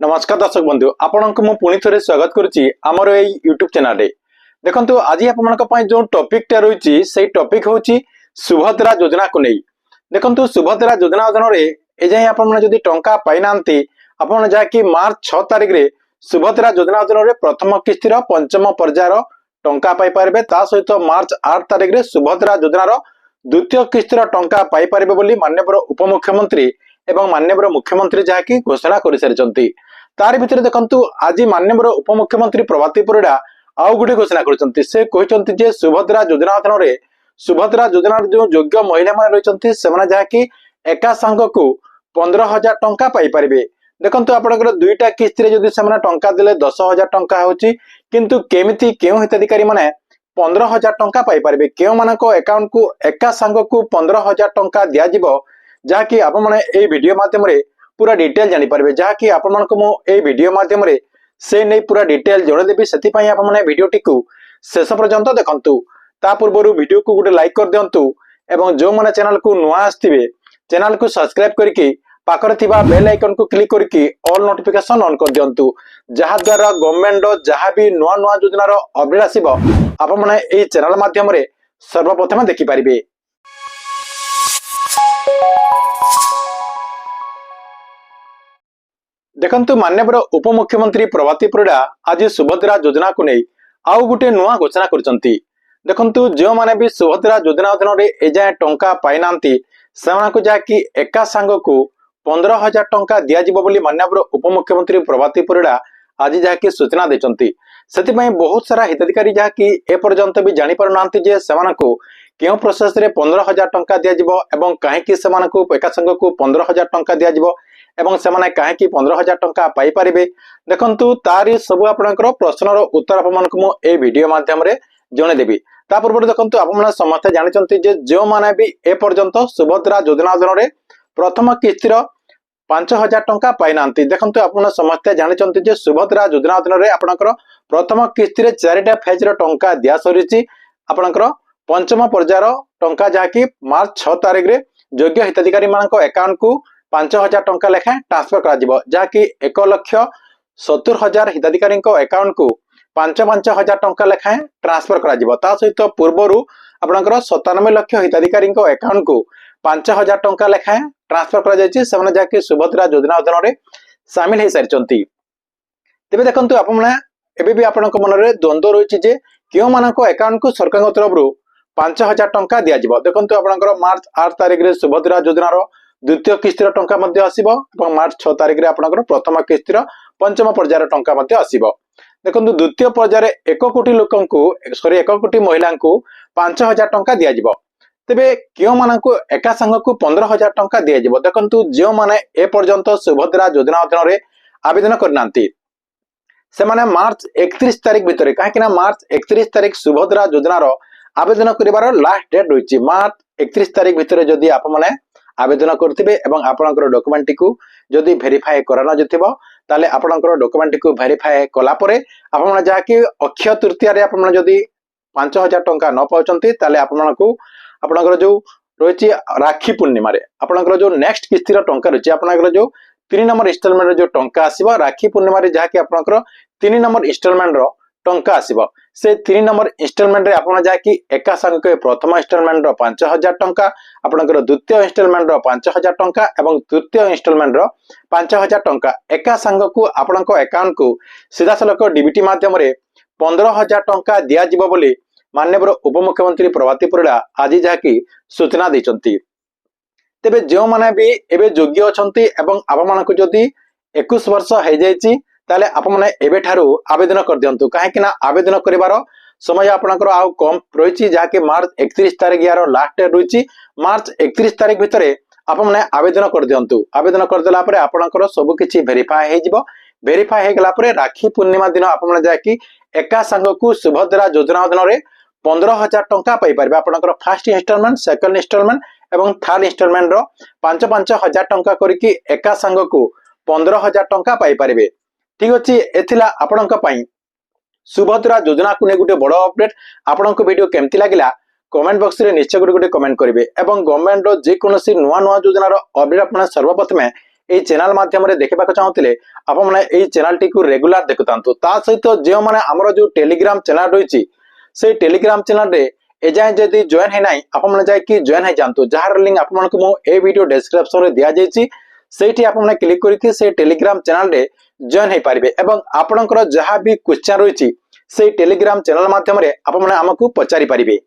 नमस्कार दर्शक बंधु आपण को पुणी थे स्वागत करुच्ची आमर ये यूट्यूब चैनल रे। देखंतु आज आपण जो टॉपिक टा रही से टॉपिक हूँ सुभद्रा योजना को नहीं। देखंतु सुभद्रा योजना अधीन एजाए आपण जदि टंका पाई ना आपण जहाँकि मार्च 6 तारिख रे सुभद्रा योजना अधीन प्रथम किस्तिर पंचम पर्यायर टंका पाई पारे। ता सहित मार्च 8 तारिख रे सुभद्रा योजनार द्वितीय किस्तिर टंका पाई पारे बोली माननीय उपमुख्यमंत्री एवं माननीय मुख्यमंत्री जहाँकि घोषणा कर सारी। तार भितर देखंतु आज माननीय उपमुख्यमंत्री प्रभाती परिडा आउ गोटे घोषणा करछंती। से कहछंती जे सुभद्रा योजना अधीन सुभद्रा योजनार जो योग्य महिला मान रहिछंती सेमाने जहाँकि एका संघ को 15,000 टंका पाई पारिबे। देखंतु आपनकर दुईटा किस्त रे जदि सेमाने टंका देले 10,000 टंका होची, किंतु केमिति केउ हिताधिकारी माने 15,000 टंका पाई पारिबे। केउ मानको अकाउंट को एका संघ को 15,000 टंका दिया जिवो, जहाँकि आपण माने ए वीडियो माध्यम रे पूरा डिटेल जानि पारबे। जहाँकि आपण मानको मो ए वीडियो माध्यम रे से नै पूरा डिटेल जणे देबी। सेति पई आपण माने वीडियो टिकु शेष पर्यंत देखंतु। ता पूर्वरु वीडियो को गुटे लाइक कर दियंतु एवं जो माने चैनल को नुआ आस्थिबे चैनल को सब्सक्राइब करके पाखरे थिबा बेल आइकन को क्लिक करके ऑल नोटिफिकेशन ऑन कर दियंतु, जहा द्वारा गवर्नमेंट जहा भी नुआ नुआ योजनार अपडेट आसीबो आपण माने ए चैनल माध्यम रे सर्वप्रथम देखि पारिबे। देखंतु माननीय उपमुख्यमंत्री प्रभाती परिडा आज सुभद्रा योजना को नहीं आउ गोटे नुआ घोषणा करछंती। देखंतु जो माने भी सुभद्रा योजना अधीन एजाए टंका पाई नांती सेमानकु जाकी एका संघ को 15,000 टंका दिया जिवो बोली माननीय उपमुख्यमंत्री प्रभाती परिडा आज जाकी सूचना देछंती। सेति पई बहुत सारा हिताधिकारी जाकी ए पर्यंत भी जानि पारु नांती जे सेमानकु केउ प्रोसेस रे 15,000 टंका दिया जिवो एवं काहे कि सेमानकु एका संघ को 15,000 टंका दिया जिवो एवं सेमाने काहे कि 15,000 टंका पाई पारिबे। देखंतु तारी सब आपनकर प्रश्नर उत्तर आपमनकु मो ए वीडियो माध्यम रे जणे देबी। ता पूर्व देखंतु आपमन समस्त जानिचंती जे जो माने भी ए पर्यंत सुभद्रा योजना अधीन प्रथम किस्तिर 5,000 टंका पाई नांती। देखंतु आपमन समस्त जानिचंती जे सुभद्रा योजना अधीन आपनकर प्रथम किस्तिर 4टा फेज रो टंका दिया सरिची। आपनकर पंचम पर्यायर टंका जहाँकि मार्च 6 तारिख रे योग्य हिताधिकारी मानक अकाउंट को 5,000 टंका लेखा ट्रांसफर करा जिवो, जहाँकि 1,70,000 हिताधिकारी अकाउंट को 5,000 टंका लेखा ट्रांसफर करा जिवो। ता सहित पूर्वरु आपनकर 97 लाख हिताधिकारी अकाउंट को 5,000 टंका लेखा ट्रांसफर करा जायछि। सेमाने जहाँकि सुभद्रा योजना अधीन शामिल हो सारी। तेबे देखंतु आपण एबे भी आपनक मन रे द्वंद्व रहिछि जे केउ मानक अकाउंट को सरकार तरफ 5,000 टंका दिया जिवो। देखंतु आपनकर मार्च 8 तारिख रे सुभद्रा योजनार द्वितीय किस्तिर टंका मध्य आसीबो एवं मार्च 6 तारिख रे आपनकर प्रथम किस्तिर पंचम पर्यायर टंका मध्य आसीबो। देखंतु द्वितीय पर्यायर 1 कोटी लोकंकु 1 कोटी महिलांकु 5,000 टंका दिया जिवो। तेबे केउ मानकु एका संघ को 15,000 टंका दिया जिवो। देखंतु जो माने ए पर्यंत सुभद्रा योजना अधीन आवेदन करनांती से माने मार्च 31 तारिख भितर, काहे ना मार्च 31 तारिख सुभद्रा योजनार आवेदन करिवार लास्ट डेट रहिछि। मार्च 31 तारिख भितर जदि आप माने आवेदन करथिबे एवं आपनकर डॉक्यूमेंट को जदि वेरीफाई कराना जथिबो ताले आपनकर डॉक्यूमेंट को वेरीफाई कला परे आपन जाकी अक्षय तृतीया रे आपन जदि 5,000 टंका न पाउचंती ताले आपनकर आपनकर जो रहिछि राखी पूर्णिमा रे आपनकर जो नेक्स्ट किस्तिर टंका रहिछि आपनकर जो 3 नंबर इंस्टॉलमेंट जो टंका आसीबो राखी पूर्णिमा रे जाकी आपनकर 3 नंबर इंस्टॉलमेंट रो टंका आसीबो। से 3 नंबर इंस्टॉलमेंट रे आपण जाकी एका संघ के प्रथम इंस्टॉलमेंट रो 5,000 टंका, आपनकर द्वितीय इंस्टॉलमेंट रो 5,000 टंका एवं तृतीय इंस्टॉलमेंट रो 5,000 टंका एका संघ को आपनक अकाउंट को सीधा सलक डीबीटी माध्यम रे 15,000 टंका दिया जिवो बोली माननीय उपमुख्यमंत्री प्रभाती परिडा आज जाकी सूचना दैचंती। तेबे जो माने भी एबे योग्य अछंती एवं आप मानक जदि 21 वर्ष हे जायछि ताले आप माने एबे ठारू आवेदन कर दियंतु। काहे कि ना आवेदन करिवार समय आपनकर आउ कम रहिछि, जाके मार्च 31 तारिख यार लास्ट डेट रहिछि। मार्च 31 तारिख भितरे आप माने आवेदन कर दियंतु। आवेदन कर देला परे आपनकर सब किछि वेरीफाई हे जिवो। वेरीफाई हे गला परे राखी पूर्णिमा दिन आप माने जाकी एका संघ को सुभद्रा योजना अधीन 15,000 टंका पाई पारबे। आपनकर फर्स्ट इंस्टॉलमेंट, सेकंड इंस्टॉलमेंट एवं थर्ड इंस्टॉलमेंट रो 5,000 टंका करके एका संघ को 15,000 टंका पाई पारबे। ठीक अछि, एथिला आपनका पई सुभद्रा योजना को ने गुटे बड़ अपडेट। आपनका वीडियो केमति लागिला कमेंट बॉक्स रे निश्चय गुटे कमेंट करिवे एवं गवर्नमेंट रो जे कोनोसी नुवा नुवा योजनार अपडेट आपन सर्वप्रथमे এই চ্যানেল মাধ্যমে देखा चाहूले आपने चैनल टी रेगुलर देखुता ता सहित जो मैंने आमर जो टेलीग्राम चैनल रही से टेलीग्राम चैनल रे एजाए जदि जॉइन है नाई आपने जाकि जॉइन है जातु जार लिंक आपको ए वीडियो डिस्क्रिप्शन रे दिया जायछि सेठी आपने क्लिक करके से टेलीग्राम चैनल रे जॉइन है पारिबे एवं आपनकर जहां भी क्वेश्चन रही से टेलीग्राम चैनल माध्यम रे आपने हमकु पचारि पारिबे।